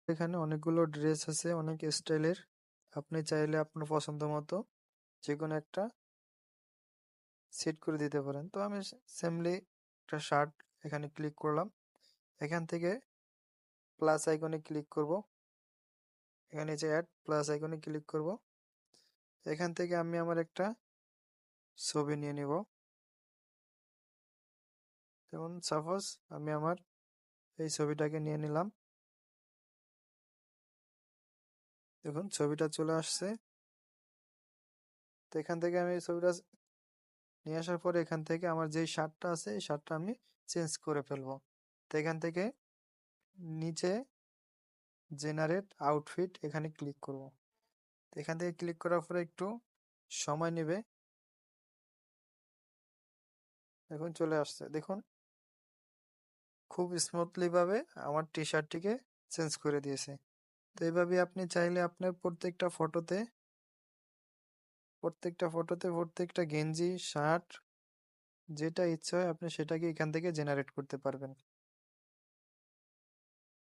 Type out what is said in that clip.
এখানে অনেকগুলো ড্রেস আছে অনেক স্টাইলের। আপনি চাইলে আপনার পছন্দ মতো যে কোনো একটা সেট করে দিতে পারেন। তো আমি সেমলি একটা শার্ট এখানে ক্লিক করলাম। এখান থেকে প্লাস আইকনে ক্লিক করব। এখানে যে অ্যাড প্লাস আইকনে ক্লিক করব। এখান থেকে আমি আমার একটা ছবি নিয়ে নিব। যেমন সাপোজ আমি আমার এই ছবিটাকে নিয়ে নিলাম। দেখুন ছবিটা চলে আসছে। তো এখান থেকে আমি এই ছবিটা নিয়ে আসার পরে এখান থেকে আমার যেই শার্টটা আছে এই শার্টটা আমি চেঞ্জ করে ফেলবো। তো এখান থেকে নিচে জেনারেট আউটফিট এখানে ক্লিক করব। তো এখান থেকে ক্লিক করার পরে একটু সময় নেবে। এখন চলে আসছে দেখুন, খুব স্মুথলি ভাবে আমার টি শার্টটিকে চেঞ্জ করে দিয়েছে। তো এইভাবে আপনি চাইলে আপনার প্রত্যেকটা গেঞ্জি শার্ট যেটা ইচ্ছা হয় আপনি সেটাকে এখান থেকে জেনারেট করতে পারবেন।